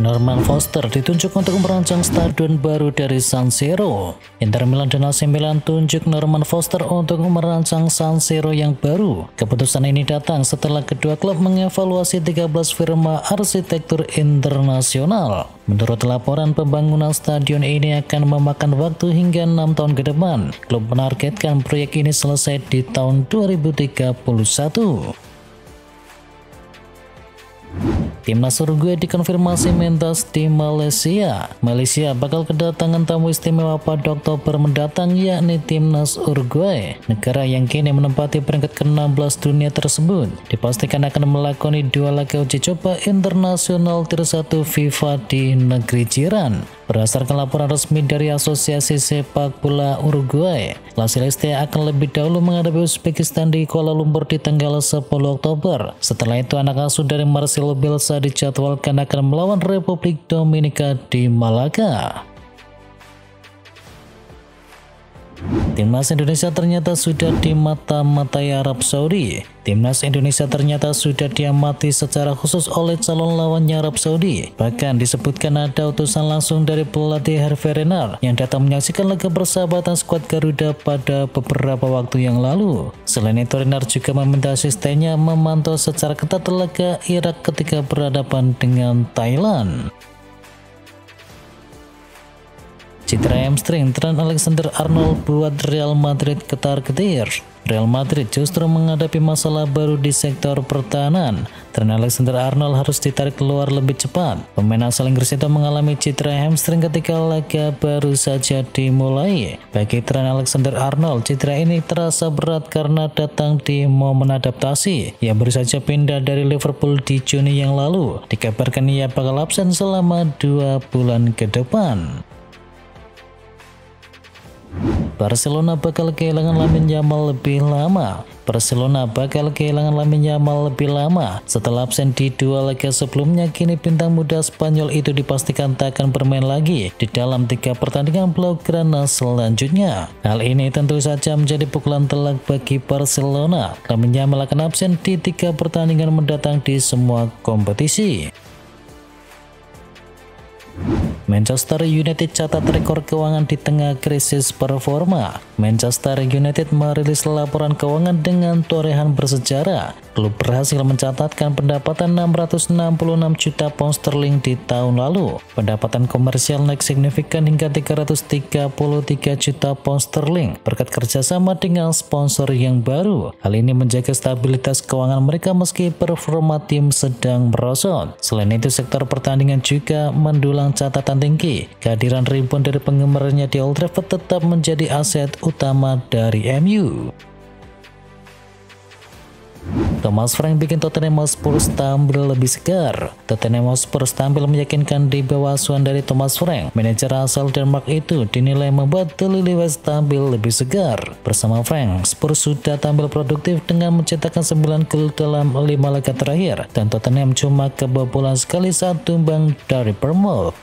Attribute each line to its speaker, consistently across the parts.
Speaker 1: Norman Foster ditunjuk untuk merancang stadion baru dari San Siro. Inter Milan dan AC Milan tunjuk Norman Foster untuk merancang San Siro yang baru. Keputusan ini datang setelah kedua klub mengevaluasi 13 firma arsitektur internasional. Menurut laporan, pembangunan stadion ini akan memakan waktu hingga 6 tahun ke depan. Klub menargetkan proyek ini selesai di tahun 2031. Timnas Uruguay dikonfirmasi mentas di Malaysia. Malaysia bakal kedatangan tamu istimewa pada Oktober mendatang, yakni Timnas Uruguay. Negara yang kini menempati peringkat ke-16 dunia tersebut dipastikan akan melakoni 2 laga uji coba internasional Tier 1 FIFA di negeri jiran. Berdasarkan laporan resmi dari Asosiasi Sepak Bola Uruguay, La Celeste akan lebih dahulu menghadapi Uzbekistan di Kuala Lumpur di tanggal 10 Oktober. Setelah itu, anak asuh dari Marcelo Bielsa dijadwalkan akan melawan Republik Dominika di Malaga. Timnas Indonesia ternyata sudah dimata-matai Arab Saudi. Timnas Indonesia ternyata sudah diamati secara khusus oleh calon lawannya Arab Saudi. Bahkan disebutkan ada utusan langsung dari pelatih Hervé Renard yang datang menyaksikan laga persahabatan skuad Garuda pada beberapa waktu yang lalu. Selain itu, Renard juga meminta asistennya memantau secara ketat laga Irak ketika berhadapan dengan Thailand. Citra hamstring Trent Alexander-Arnold buat Real Madrid ketar-ketir. Real Madrid justru menghadapi masalah baru di sektor pertahanan. Trent Alexander-Arnold harus ditarik keluar lebih cepat. Pemain asal Inggris itu mengalami cedera hamstring ketika laga baru saja dimulai. Bagi Trent Alexander-Arnold, cedera ini terasa berat karena datang di momen adaptasi. Ia baru saja pindah dari Liverpool di Juni yang lalu. Dikabarkan ia bakal absen selama 2 bulan ke depan. Barcelona bakal kehilangan Lamine Yamal lebih lama. Barcelona bakal kehilangan Lamine Yamal lebih lama. Setelah absen di 2 laga sebelumnya, kini bintang muda Spanyol itu dipastikan tak akan bermain lagi di dalam 3 pertandingan Blaugrana selanjutnya. Hal ini tentu saja menjadi pukulan telak bagi Barcelona. Lamine Yamal akan absen di 3 pertandingan mendatang di semua kompetisi. Manchester United catat rekor keuangan di tengah krisis performa. Manchester United merilis laporan keuangan dengan torehan bersejarah. Klub berhasil mencatatkan pendapatan 666 juta pound sterling di tahun lalu. Pendapatan komersial naik signifikan hingga 333 juta pound sterling berkat kerjasama dengan sponsor yang baru. Hal ini menjaga stabilitas keuangan mereka meski performa tim sedang merosot. Selain itu, sektor pertandingan juga mendulang catatan tinggi. Kehadiran ribuan dari penggemarnya di Old Trafford tetap menjadi aset utama dari MU. Thomas Frank bikin Tottenham Hotspur tampil lebih segar. Tottenham Hotspur tampil meyakinkan di bawah asuhan dari Thomas Frank. Manajer asal Denmark itu dinilai membuat The Lilywhite tampil lebih segar. Bersama Frank, Spurs sudah tampil produktif dengan mencetakkan 9 gol dalam 5 laga terakhir, dan Tottenham cuma kebobolan sekali saat tumbang dari Bournemouth.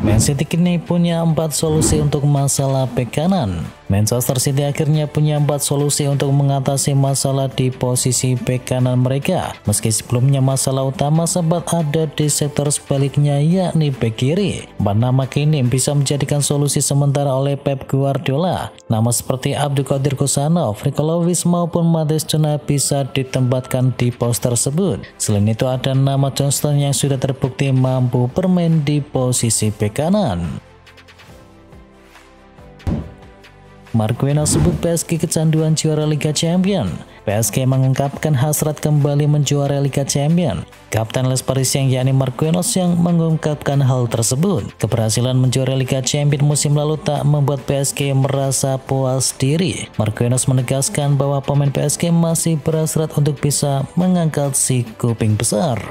Speaker 1: Man City kini punya 4 solusi untuk masalah bek kanan. Manchester City akhirnya punya 4 solusi untuk mengatasi masalah di posisi bek kanan mereka. Meski sebelumnya masalah utama sempat ada di sektor sebaliknya, yakni bek kiri. 4 nama kini bisa menjadikan solusi sementara oleh Pep Guardiola. Nama seperti Abdulkadir Kusanov, Rico Lewis maupun Matheus Cunha bisa ditempatkan di pos tersebut. Selain itu, ada nama Johnston yang sudah terbukti mampu bermain di posisi bek kanan. Marquinhos sebut PSG kecanduan juara Liga Champions. PSG mengungkapkan hasrat kembali menjuarai Liga Champions. Kapten Les Parisiens yakni Marquinhos yang mengungkapkan hal tersebut. Keberhasilan menjuarai Liga Champions musim lalu tak membuat PSG merasa puas diri. Marquinhos menegaskan bahwa pemain PSG masih berhasrat untuk bisa mengangkat si kuping besar.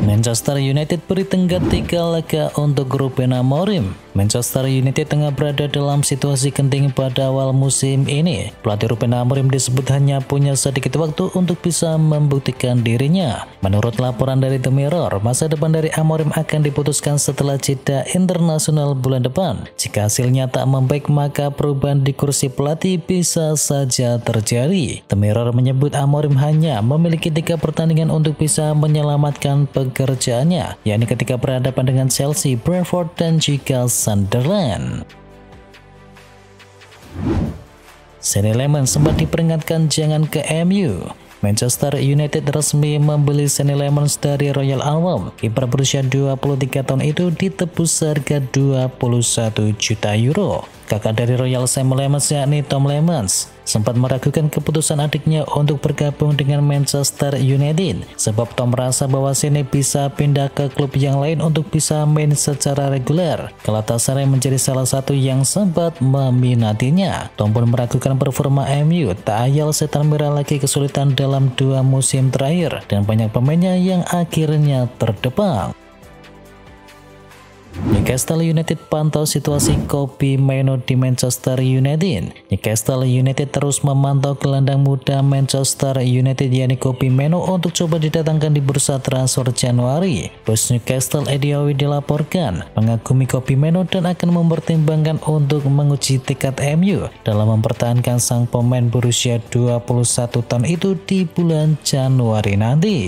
Speaker 1: Manchester United beri tenggat 3 laga untuk Ruben Amorim. Manchester United tengah berada dalam situasi genting pada awal musim ini. Pelatih Ruben Amorim disebut hanya punya sedikit waktu untuk bisa membuktikan dirinya. Menurut laporan dari The Mirror, masa depan dari Amorim akan diputuskan setelah jeda internasional bulan depan. Jika hasilnya tak membaik, maka perubahan di kursi pelatih bisa saja terjadi. The Mirror menyebut Amorim hanya memiliki 3 pertandingan untuk bisa menyelamatkan pekerjaannya, yakni ketika berhadapan dengan Chelsea, Brentford, dan juga Sunderland. Sonny Lemon sempat diperingatkan jangan ke MU. Manchester United resmi membeli Sonny Lemons dari Royal Antwerp. Kiper berusia 23 tahun itu ditebus harga 21 juta euro. Kakak dari Royal Sam Lemons yakni Tom Lemons sempat meragukan keputusan adiknya untuk bergabung dengan Manchester United sebab Tom merasa bahwa Sonny bisa pindah ke klub yang lain untuk bisa main secara reguler. Galatasaray menjadi salah satu yang sempat meminatinya. Tom pun meragukan performa MU. Tak ayal setan merah lagi kesulitan dalam 2 musim terakhir dan banyak pemainnya yang akhirnya terdepak. Newcastle United pantau situasi Kobbie Mainoo di Manchester United. Newcastle United terus memantau gelandang muda Manchester United yakni Kobbie Mainoo untuk coba didatangkan di bursa transfer Januari. Bos Newcastle Eddie Howe dilaporkan mengagumi Kobbie Mainoo dan akan mempertimbangkan untuk menguji tekad MU dalam mempertahankan sang pemain berusia 21 tahun itu di bulan Januari nanti.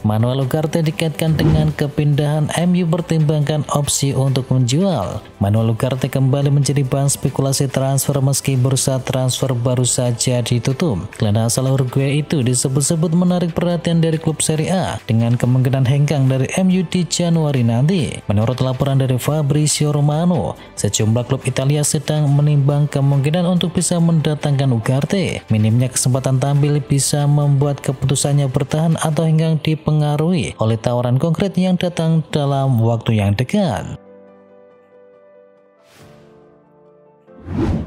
Speaker 1: Manuel Ugarte dikaitkan dengan kepindahan MU pertimbangkan opsi untuk menjual. Manuel Ugarte kembali menjadi bahan spekulasi transfer meski bursa transfer baru saja ditutup. Gelandang asal Uruguay itu disebut-sebut menarik perhatian dari klub Serie A dengan kemungkinan hengkang dari MU di Januari nanti. Menurut laporan dari Fabrizio Romano, sejumlah klub Italia sedang menimbang kemungkinan untuk bisa mendatangkan Ugarte. Minimnya kesempatan tampil bisa membuat keputusannya bertahan atau hengkang dipengaruhi oleh tawaran konkret yang datang dalam waktu yang dekat.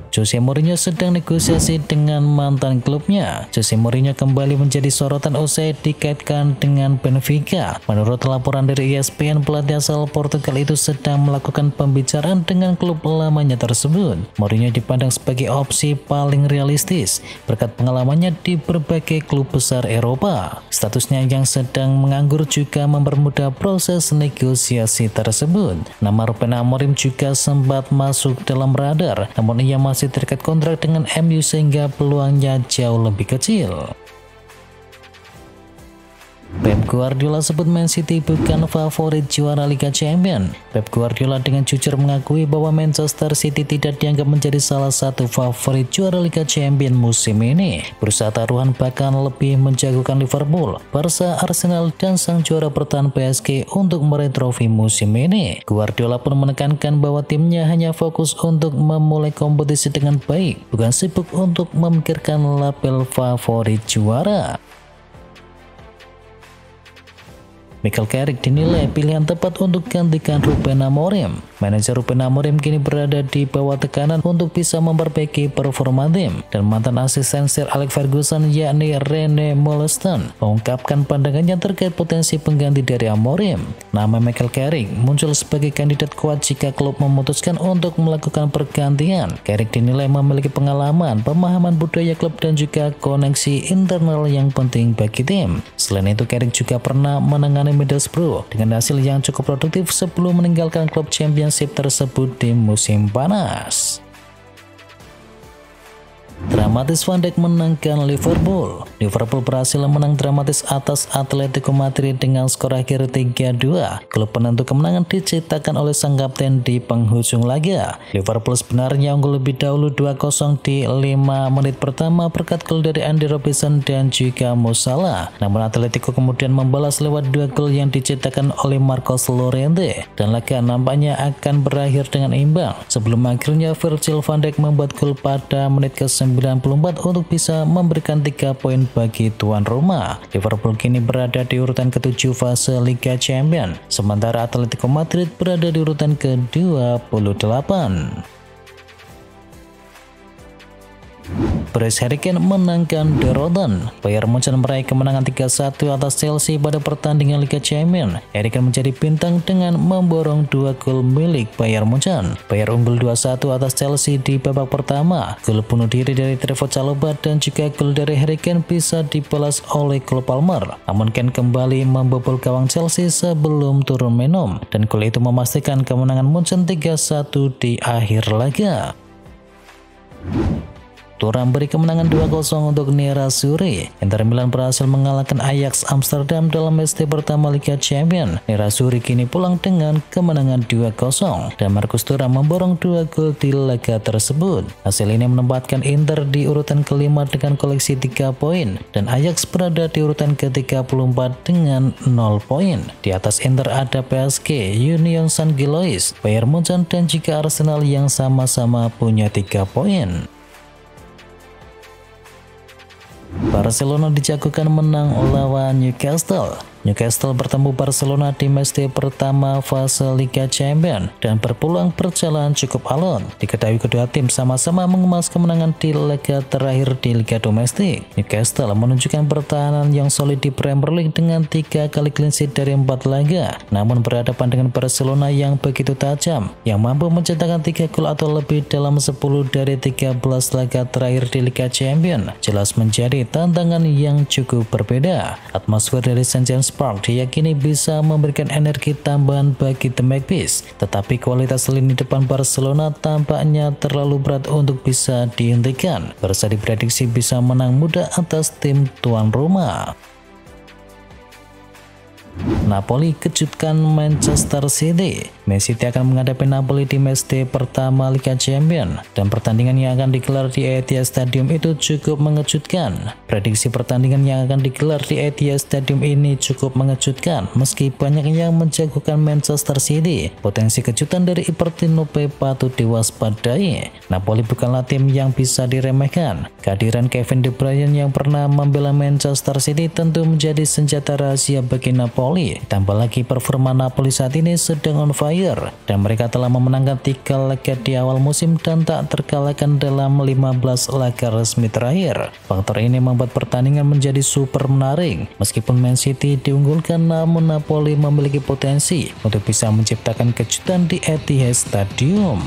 Speaker 1: Jose Mourinho sedang negosiasi dengan mantan klubnya. Jose Mourinho kembali menjadi sorotan usai dikaitkan dengan Benfica. Menurut laporan dari ESPN, pelatih asal Portugal itu sedang melakukan pembicaraan dengan klub lamanya tersebut. Mourinho dipandang sebagai opsi paling realistis berkat pengalamannya di berbagai klub besar Eropa. Statusnya yang sedang menganggur juga mempermudah proses negosiasi tersebut. Nama Ruben Amorim juga sempat masuk dalam radar, namun ia masih terikat kontrak dengan MU sehingga peluangnya jauh lebih kecil. Pep Guardiola sebut Man City bukan favorit juara Liga Champions. Pep Guardiola dengan jujur mengakui bahwa Manchester City tidak dianggap menjadi salah satu favorit juara Liga Champions musim ini. Bursa taruhan bahkan lebih menjagokan Liverpool, Barca, Arsenal, dan sang juara bertahan PSG untuk meraih trofi musim ini. Guardiola pun menekankan bahwa timnya hanya fokus untuk memulai kompetisi dengan baik, bukan sibuk untuk memikirkan label favorit juara. Michael Carrick dinilai pilihan tepat untuk gantikan Ruben Amorim. Manajer Ruben Amorim kini berada di bawah tekanan untuk bisa memperbaiki performa tim, dan mantan asisten Sir Alex Ferguson yakni Rene Moleston mengungkapkan pandangannya terkait potensi pengganti dari Amorim. Nama Michael Carrick muncul sebagai kandidat kuat jika klub memutuskan untuk melakukan pergantian. Carrick dinilai memiliki pengalaman, pemahaman budaya klub, dan juga koneksi internal yang penting bagi tim. Selain itu, Carrick juga pernah menangani Middlesbrough dengan hasil yang cukup produktif sebelum meninggalkan klub Championship tersebut di musim panas. Dramatis Van Dijk menangkan Liverpool. Liverpool berhasil menang dramatis atas Atletico Madrid dengan skor akhir 3-2. Klub penentu kemenangan diciptakan oleh sang kapten di penghujung laga. Liverpool sebenarnya unggul lebih dahulu 2-0 di 5 menit pertama berkat gol dari Andy Robertson dan juga Mo Salah. Namun Atletico kemudian membalas lewat 2 gol yang diciptakan oleh Marcos Llorente, dan laga nampaknya akan berakhir dengan imbang sebelum akhirnya Virgil van Dijk membuat gol pada menit ke-94 untuk bisa memberikan 3 poin bagi tuan rumah. Liverpool kini berada di urutan ke-7 fase Liga Champions, sementara Atletico Madrid berada di urutan ke-28. Paris Harry Kane menangkan Dortmund. Bayern Munchen meraih kemenangan 3-1 atas Chelsea pada pertandingan Liga Champions. Harry Kane menjadi bintang dengan memborong 2 gol milik Bayern Munchen. Bayern unggul 2-1 atas Chelsea di babak pertama. Gol bunuh diri dari Trevoh Chalobah dan juga gol dari Harry Kane bisa dibalas oleh Cole Palmer. Namun Kane kembali membobol gawang Chelsea sebelum turun minum, dan gol itu memastikan kemenangan Munchen 3-1 di akhir laga. Thuram beri kemenangan 2-0 untuk Nerazzurri. Inter Milan berhasil mengalahkan Ajax Amsterdam dalam matchday pertama Liga Champions. Nerazzurri kini pulang dengan kemenangan 2-0 dan Marcus Thuram memborong 2 gol di laga tersebut. Hasil ini menempatkan Inter di urutan kelima dengan koleksi 3 poin dan Ajax berada di urutan ke-34 dengan 0 poin. Di atas Inter ada PSG, Union Saint-Gilloise, Bayern Munchen dan juga Arsenal yang sama-sama punya 3 poin. Barcelona dijagokan menang lawan Newcastle. Newcastle bertemu Barcelona di matchday pertama fase Liga Champions dan berpeluang berjalan cukup alot. Diketahui kedua tim sama-sama mengemas kemenangan di laga terakhir di Liga Domestik. Newcastle menunjukkan pertahanan yang solid di Premier League dengan 3 kali clean sheet dari 4 laga. Namun berhadapan dengan Barcelona yang begitu tajam, yang mampu mencetakkan 3 gol atau lebih dalam 10 dari 13 laga terakhir di Liga Champions, jelas menjadi tantangan yang cukup berbeda. Atmosfer dari St. James Park diyakini bisa memberikan energi tambahan bagi The Magpies, tetapi kualitas lini depan Barcelona tampaknya terlalu berat untuk bisa dihentikan. Barca diprediksi bisa menang mudah atas tim tuan rumah. Napoli kejutkan Manchester City. Man City akan menghadapi Napoli di matchday pertama Liga Champions dan pertandingan yang akan digelar di Etihad Stadium itu cukup mengejutkan. Prediksi pertandingan yang akan digelar di Etihad Stadium ini cukup mengejutkan meski banyak yang menjagokan Manchester City. Potensi kejutan dari Ibertinope patut diwaspadai. Napoli bukanlah tim yang bisa diremehkan. Kehadiran Kevin De Bruyne yang pernah membela Manchester City tentu menjadi senjata rahasia bagi Napoli. Tambah lagi performa Napoli saat ini sedang on fire dan mereka telah memenangkan 3 laga di awal musim dan tak terkalahkan dalam 15 laga resmi terakhir. Faktor ini membuat pertandingan menjadi super menarik. Meskipun Man City diunggulkan, namun Napoli memiliki potensi untuk bisa menciptakan kejutan di Etihad Stadium.